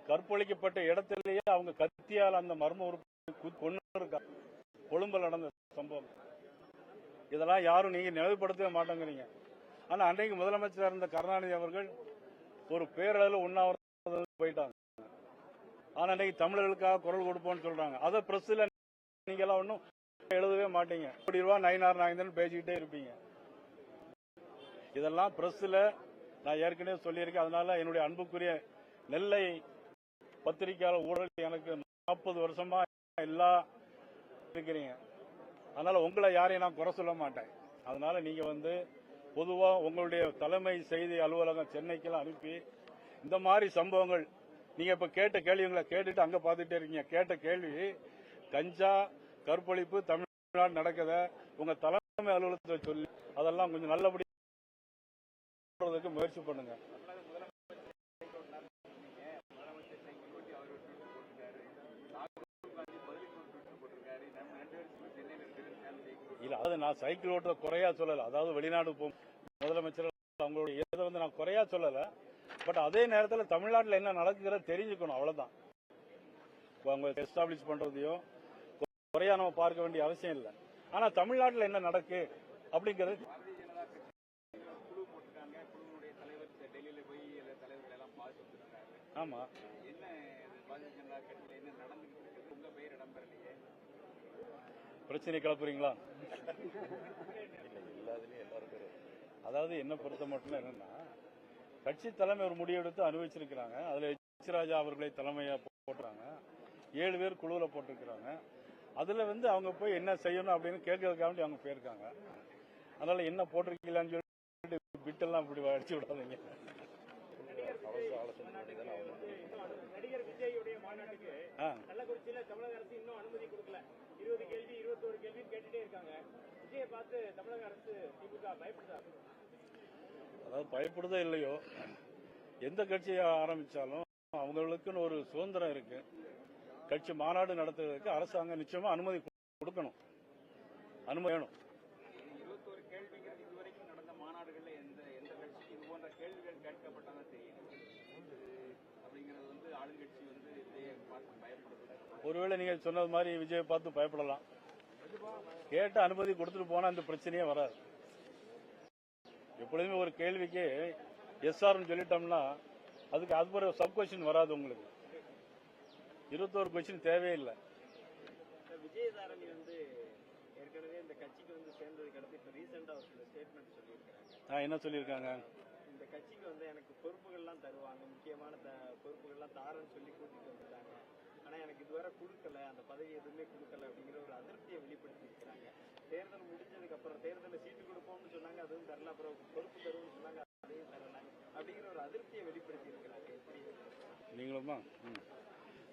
கற்பழிக்கப்பட்ட இடத்திலேயே அவங்க கத்தியால் அந்த மர்ம உறுப்பு கொண்டு இருக்காங்க. கொழும்புல நடந்த சம்பவம் இதெல்லாம் யாரும் நீங்க நினைவுபடுத்தவே மாட்டேங்கிறீங்க. ஆனா அன்றைக்கு முதலமைச்சராக இருந்த கருணாநிதி அவர்கள் ஒரு பேரளவில் உண்ணாவிரதம் போயிட்டாங்க. ஆனா அன்றைக்கு தமிழர்களுக்காக குரல் கொடுப்போம்னு சொல்றாங்க. அதை பிரஸ்ல நீங்க எல்லாம் ஒன்றும் எழுதவே மாட்டீங்க. கோடி ரூபாய் நயினார் நாயந்தன் பேசிக்கிட்டே இருப்பீங்க. இதெல்லாம் பிரஸ்ல நான் ஏற்கனவே சொல்லியிருக்கேன். அதனால என்னுடைய அன்புக்குரிய நெல்லை பத்திரிகையாளர் ஊழல் எனக்கு 40 வருஷமா எல்லா இருக்கிறீங்க. அதனால உங்களை யாரையும் நான் குறை சொல்ல மாட்டேன். அதனால நீங்க பொதுவா உங்களுடைய தலைமை செய்தி அலுவலகம் சென்னைக்கெல்லாம் அனுப்பி இந்த மாதிரி சம்பவங்கள் நீங்க இப்ப கேட்ட கேள்விகளை கேட்டுட்டு அங்க பாத்துட்டே இருக்கீங்க. கேட்ட கேள்வி கஞ்சா கற்பழிப்பு தமிழ்நாடு நடக்குத உங்க தலைமை அலுவலகத்தில் சொல்லி அதெல்லாம் கொஞ்சம் நல்லபடி முயற்சி பண்ணுங்க. இல்ல அது நான் சைக்கிள் ஓட்டுற குறையா சொல்லல. அதாவது வெளிநாடு முதலமைச்சர் அவங்களுடைய இதை நான் குறையா சொல்லல. பட் அதே நேரத்தில் தமிழ்நாட்டில் என்ன நடக்குதுன்னு தெரிஞ்சுக்கணும். அவ்வளவுதான். அவங்க எஸ்டாப்ளிஷ் பண்றதையும் குறையா நம்ம பார்க்க வேண்டிய அவசியம் இல்லை. ஆனா தமிழ்நாட்டில் என்ன நடக்கு அப்படிங்கிறது ஆமா பிரச்சனை கிளப்புறீங்களா? அதாவது என்ன பொறுத்த மட்டும் என்னன்னா கட்சி தலைமை ஒரு முடிவெடுத்து அனுபவிச்சிருக்கிறாங்க. அதுல எச் ராஜா அவர்களை தலைமையா போட்டுறாங்க. 7 பேர் குழுவில் போட்டிருக்கிறாங்க. அதுல அவங்க போய் என்ன செய்யணும் அப்படின்னு கேட்கறதுக்காக அவங்க போயிருக்காங்க. அதனால என்ன போட்டிருக்கீங்களான்னு சொல்லிட்டு பிட்டெல்லாம் இப்படி அடிச்சு விடாதீங்க. நடிகர் விஜயுடைய மாநாட்டுக்கு கள்ளக்குறிச்சியில தமிழக அரசு இன்னும் அனுமதி கொடுக்கல. 20 கேள்வி 21 கேள்வி கேட்டுட்டே இருக்காங்க. விஜயை பார்த்து தமிழக அரசு திமுக பயப்படுதா? அதாவது பயப்படுதோ இல்லையோ, எந்த கட்சியை ஆரம்பிச்சாலும் அவங்களுக்குன்னு ஒரு சுதந்திரம் இருக்கு. கட்சி மாநாடு நடத்துவதற்கு அரசாங்கம் நிச்சயமா அனுமதி கொடுக்கணும். அனுமதி வேணும். 21 கேள்விகள் இதுவரைக்கும் நடந்த மாநாடுகள்ல எந்த கட்சிக்கு இது போன்ற கேள்விகள் கேட்கப்பட்டதா தெரியும் அப்படிங்கிறது ஆளுங்கட்சி விஜயை பார்த்து பயப்படுது. ஒருவேளை நீங்க சொன்னது மாதிரி விஜயை பார்த்து பயப்படலாம். கேட்ட அனுமதி கொடுத்துட்டு போனா அந்த பிரச்சனையே வராது. எப்பொழுதுமே ஒரு கேள்விக்கு எஸ்ஆர்னு சொல்லிட்டோம்னா அதுக்கு அது ஒரு சப் கொஸ்டின் வராது. உங்களுக்கு 21 கொஸ்டின் தேவையில்லை. விஜயதாரணி ஏற்கனவே இந்த கட்சிக்கு சேர்ந்ததுக்கு அடுத்து இப்ப ரீசெண்டா ஒரு சில ஸ்டேட்மெண்ட் சொல்லியிருக்காங்க. என்ன சொல்லியிருக்காங்க? இந்த கட்சிக்கு எனக்கு பொறுப்புகள்லாம் தருவாங்க, முக்கியமான பொறுப்புகள்லாம் தாரன்னு சொல்லி கூட்டிட்டு வந்துட்டாங்க. ஆனா எனக்கு இதுவரை கொடுக்கல, அந்த பதவி எதுவுமே கொடுக்கல அப்படிங்கிற ஒரு அதிருப்தியை வெளிப்படுத்தி இருக்கிறாங்க. தேர்தல் முடிஞ்சதுக்கு அப்புறம் தேர்தலில் சீட்டு கொடுப்போம்னு சொன்னாங்க, அதுவும் தரல. அப்புறம் பொறுப்பு தருவோம்னு சொன்னாங்க, அதையும் தரல. அப்படிங்கிற ஒரு அதிருப்தியை வெளிப்படுத்தி இருக்கிறாங்க. எப்படி நீங்களுமா?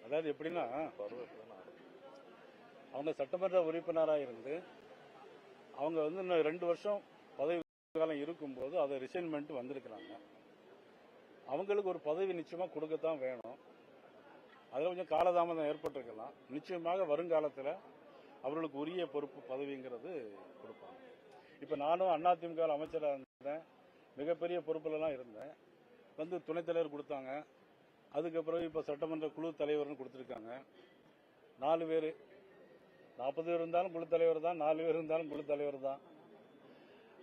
அதாவது எப்படின்னா அவங்க சட்டமன்ற உறுப்பினராக இருந்து அவங்க இன்னும் 2 வருஷம் பதவி காலம் இருக்கும்போது அதை ரிசைன்மெண்ட் வந்திருக்கிறாங்க. அவங்களுக்கு ஒரு பதவி நிச்சயமா கொடுக்கத்தான் வேணும். அதில் கொஞ்சம் காலதாமதம் ஏற்பட்டிருக்கலாம். நிச்சயமாக வருங்காலத்தில் அவர்களுக்கு உரிய பொறுப்பு பதவிங்கிறது கொடுப்பாங்க. இப்ப நானும் அதிமுக அமைச்சராக இருந்தேன். மிகப்பெரிய பொறுப்புலாம் இருந்தேன். துணைத் தலைவர் கொடுத்தாங்க. அதுக்கப்புறம் இப்ப சட்டமன்ற குழு தலைவர்னு கொடுத்திருக்காங்க. 4 பேர், 40 பேர் இருந்தாலும் குழு தலைவர் தான், 4 பேர் இருந்தாலும் குழு தலைவர் தான்.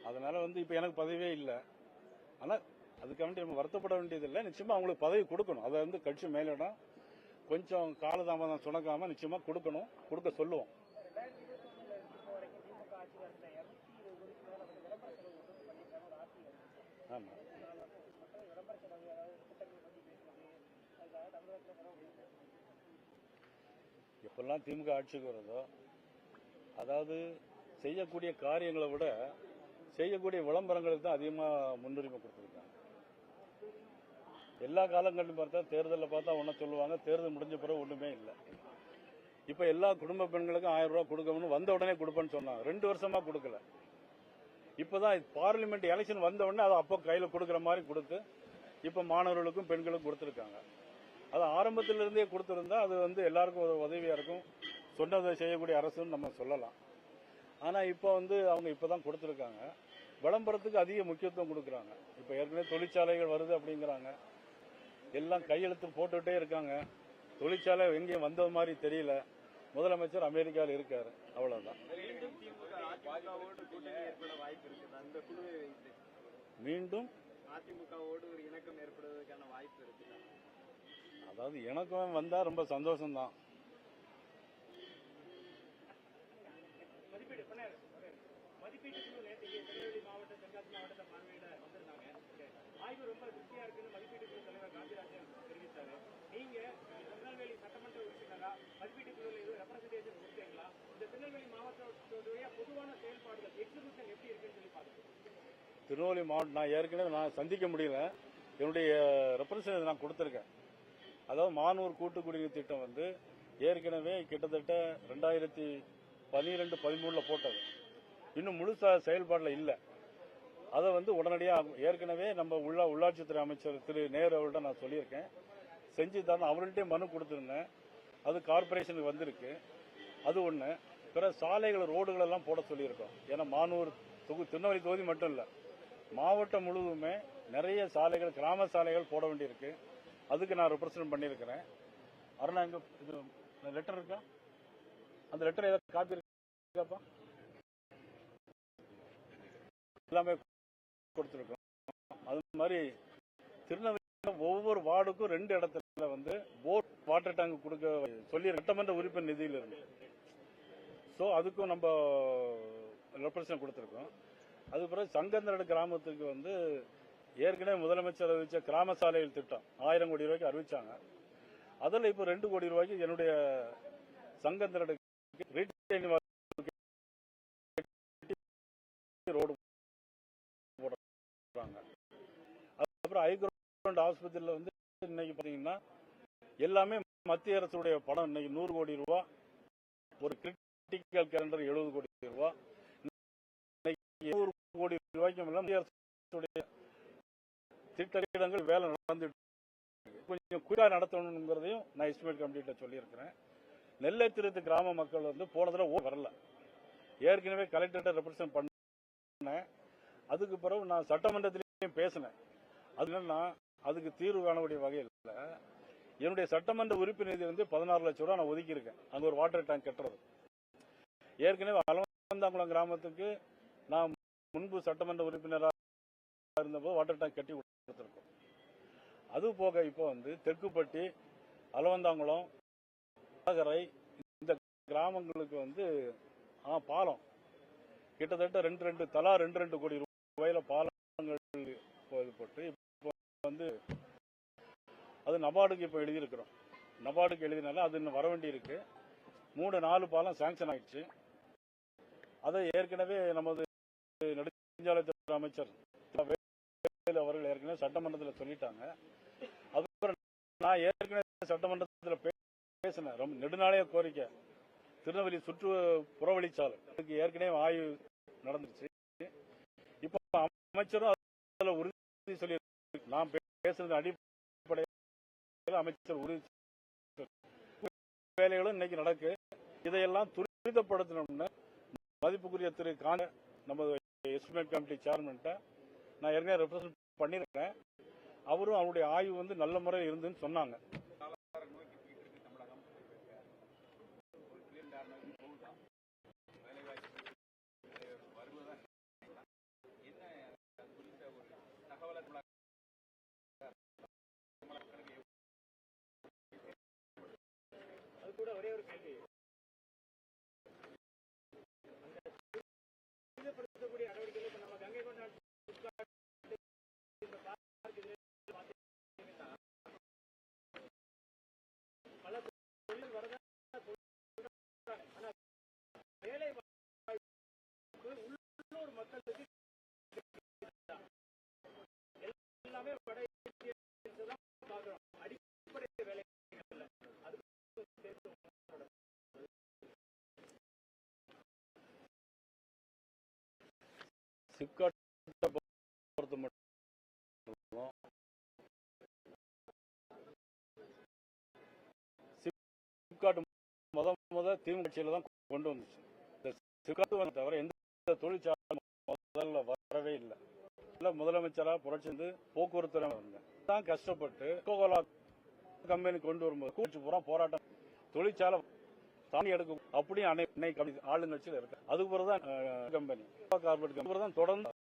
அதனால இப்ப எனக்கு பதவியே இல்லை. ஆனா அதுக்காண்டி நம்ம வருத்தப்பட வேண்டியதில்லை. நிச்சயமா அவங்களுக்கு பதவி கொடுக்கணும். அதை கட்சி மேலிடம் கொஞ்சம் காலதாமதம் சுணக்காம நிச்சயமா கொடுக்கணும், கொடுக்க சொல்லுவோம். ஆமா, எப்பெல்லாம் திமுக ஆட்சிக்கு வருதோ அதாவது செய்யக்கூடிய காரியங்களை விட செய்யக்கூடிய விளம்பரங்களுக்கு தான் அதிகமாக முன்னுரிமை கொடுத்துருக்காங்க. எல்லா காலங்களிலும் பார்த்தா தேர்தலில் பார்த்தா ஒன்றை சொல்லுவாங்க, தேர்தல் முடிஞ்ச பிறகு ஒன்றுமே இல்லை. இப்போ எல்லா குடும்ப பெண்களுக்கும் 1000 ரூபா கொடுக்கணும்னு வந்த உடனே கொடுப்பேன்னு சொன்னாங்க. 2 வருஷமா கொடுக்கல. இப்போதான் பார்லிமெண்ட் எலெக்ஷன் வந்த உடனே அதை அப்போ கையில் கொடுக்குற மாதிரி கொடுத்து இப்போ மாணவர்களுக்கும் பெண்களுக்கும் கொடுத்துருக்காங்க. அது ஆரம்பத்திலிருந்தே கொடுத்துருந்தா அது எல்லாருக்கும் ஒரு உதவியா இருக்கும். சொன்னதை செய்யக்கூடிய அரசுன்னு நம்ம சொல்லலாம். ஆனா இப்போ அவங்க இப்பதான் கொடுத்துருக்காங்க. விளம்பரத்துக்கு அதிக முக்கியத்துவம் கொடுக்குறாங்க. இப்போ ஏற்கனவே தொழிற்சாலைகள் வருது அப்படிங்கிறாங்க. எல்லாம் கையெழுத்து போட்டுட்டே இருக்காங்க. தொழிற்சாலை எங்கேயும் வந்த மாதிரி தெரியல. முதலமைச்சர் அமெரிக்காவில் இருக்காரு, அவ்வளவுதான். மீண்டும் திமுக அதிமுகவோடு கூட்டணி ஏற்பட வாய்ப்பு இருக்குது. அந்த குழுவை வைத்து மீண்டும் அதிமுகவோடு ஒரு இணக்கம் ஏற்படுவதற்கான வாய்ப்பு இருக்குது. அதாவது எனக்கும் வந்தா ரொம்ப சந்தோஷம்தான். மதிப்பீட்டு குழு நேற்று திருநெல்வேலி மாவட்டம், தென்காசி மாவட்டத்தை பார்வையிட வந்திருந்தாங்க. ஆய்வு ரொம்ப திருப்தியா இருக்குன்னு மதிப்பீட்டு குழு தலைவர் காந்திராஜன் தெரிவித்தாரு. நீங்க திருநெல்வேலி சட்டமன்ற உறுப்பினரா மதிப்பீட்டு குழுவில் எதுவும் ரெப்ரசன்டேஷன் கொடுத்தீங்களா? இந்த திருநெல்வேலி மாவட்டத்துடைய பொதுவான செயல்பாடுகள் எக்ஸிபிஷன் எப்படி இருக்குன்னு சொல்லி பாருங்க. திருநெல்வேலி மாவட்டம் நான் ஏற்கனவே சந்திக்க முடியல. என்னுடைய ரெப்ரசன்டேஷன் நான் கொடுத்துருக்கேன். அதாவது மானூர் கூட்டு குடிநீர் திட்டம் வந்து ஏற்கனவே கிட்டத்தட்ட 2012-13 போட்டது. இன்னும் முழுசா செயல்பாடுல இல்ல. அதை வந்து உடனடியாக ஏற்கனவே நம்ம உள்ளாட்சித்துறை அமைச்சர் திரு நேரு அவர்கிட்ட நான் சொல்லியிருக்கேன். செஞ்சு தான் அவர்கிட்டே மனு கொடுத்துருந்தேன். அது கார்பரேஷனுக்கு வந்திருக்கு. அது ஒண்ணு. பிற சாலைகள், ரோடுகள் எல்லாம் போட சொல்லியிருக்கோம். ஏன்னா மானூர் திருநெல்வேலி தொகுதி மட்டும் இல்ல, மாவட்டம் முழுவதுமே நிறைய சாலைகள், கிராம சாலைகள் போட வேண்டியிருக்கு. அதுக்கு நான் ரெப்ரசன்ட் பண்ணியிருக்கிறேன். அருணா, எங்க லெட்டர் இருக்கா? அந்த லெட்டர் ஏதாவது காப்பி இருக்காப்பா? எல்லாமே கொடுத்துருக்கோம். அது மாதிரி திருநெல்வேலி ஒவ்வொரு வார்டுக்கும் 2 இடத்துல வந்து போர் வாட்டர் டேங்க் கொடுக்க சொல்லி சட்டமன்ற உறுப்பினர் நிதியில இருந்து. ஸோ அதுக்கும் நம்ம ரெப்ரசன்ட் கொடுத்துருக்கோம். அது பிறகு சங்கந்தரடு கிராமத்துக்கு வந்து ஏற்கனவே முதலமைச்சர் அறிவிச்ச கிராம சாலைகள் திட்டம் 1000 கோடி ரூபாய்க்கு அறிவிச்சாங்க. அதில் இப்போ 2 கோடி ரூபாய்க்கு என்னுடைய சங்கந்தரடு ரோடு போடுறாங்க. அதுக்கப்புறம் ஹைகிரவுண்ட் ஆஸ்பத்திரியில் வந்து இன்னைக்கு பார்த்தீங்கன்னா எல்லாமே மத்திய அரசுடைய படம். இன்னைக்கு 100 கோடி ரூபாய், ஒரு கிரிட்டிக்கல் கேலண்டர் 70 கோடி ரூபாய், 100 கோடி ரூபாய்க்கு மேல மத்திய அரசுடைய திட்டங்கள் வேலை நடந்துட்டு கொஞ்சம் குறிப்பாக நடத்தணுங்கிறதையும் நான் எஸ்டிமேட் கமிட்டியிட்ட சொல்லியிருக்கிறேன். நெல்லை திருத்து கிராம மக்கள் வந்து போன தடவை வரல. ஏற்கனவே கலெக்டர்கிட்ட ரெப்ரசன்ட் பண்ணேன். அதுக்கு பிறகு நான் சட்டமன்றத்திலையும் பேசினேன். அது என்னன்னா, அதுக்கு தீர்வு காணக்கூடிய வகையில் என்னுடைய சட்டமன்ற உறுப்பினர் நிதி வந்து 16 லட்சம் ரூபாய் நான் ஒதுக்கி இருக்கேன். அங்க ஒரு வாட்டர் டேங்க் கட்டுறது. ஏற்கனவே அலவந்தாங்குளம் கிராமத்துக்கு நான் முன்பு சட்டமன்ற உறுப்பினராக இருந்தபோது வாட்டர் டேங்க் கட்டி கொடுத்திருக்கோம். அது போக இப்போ வந்து தெற்குப்பட்டி, அலவந்தாங்குளம், நகரை இந்த கிராமங்களுக்கு வந்து பாலம் கிட்டத்தட்ட தலா 2 கோடி ரூபாயில பாலங்கள் போட்டு இப்போ வந்து அது நபார்டுக்கு இப்போ எழுதியிருக்கிறோம். நபார்டுக்கு எழுதினால அது இன்னும் வர வேண்டி இருக்கு. 3-4 பாலம் சாங்ஷன் ஆயிடுச்சு. அதை ஏற்கனவே நமது நெடுஞ்சாலைத்துறை அமைச்சர் அவர்கள் ஏற்கனவே சட்டமன்றத்தில் சொல்லிட்டாங்க. அதுக்கப்புறம் நான் ஏற்கனவே சட்டமன்றத்தில் பேசினேன். ரொம்ப நெடுநாளைய கோரிக்கை திருநெல்வேலி சுற்று புறவழிச்சாலை அதுக்கு ஏற்கனவே ஆய்வு நடந்துச்சு. இப்போ அமைச்சரும் அதில் உறுதி சொல்லி நான் பேசுறது அடிப்படையில் அமைச்சர் உறுதி வேலைகளும் இன்னைக்கு நடக்கு. இதையெல்லாம் துரிதப்படுத்தணும்னு மதிப்புக்குரிய திரு காந்த நமது எஸ்டிமேட் கமிட்டி சேர்மன்ட்ட நான் ஏற்கனவே ரெப்ரசன்ட் பண்ணியிருக்கேன். அவரும் அவருடைய ஆய்வு வந்து நல்ல முறையில் இருந்துன்னு சொன்னாங்க. அது கூட ஒரே ஒரு கேள்வி, துரிதப்படுத்தக்கூடிய நடவடிக்கைகள் இப்ப நம்ம கங்கை கொண்டாட பல தொழில் வரதான், ஆனா வேலை வாய்ப்பு உள்ளூர் மக்களுக்கு எல்லாமே வட இந்தியதான் பார்க்கிறோம். அடிப்படை வேலை சிப்காட்டை பொறுத்த மட்டும் சிப்காட் முத திமுக கட்சியில தான் கொண்டு வந்துச்சு. இந்த சிப்காட் தவிர எந்த தொழிற்சாலை முதல்ல வரவே இல்லை. முதலமைச்சரா புரட்சி போக்குவரத்து தான் கஷ்டப்பட்டு கோகோலா கம்பெனி கொண்டு வரும்போது கூச்சு பூரா போராட்டம், தொழிற்சாலை தாண்டி எடுக்கும் அப்படியும் ஆளுங்கட்சியில் இருக்கு. அதுக்கு பிறகுதான் கம்பெனி கார்பரேட் கம்பெனி தான் தொடர்ந்து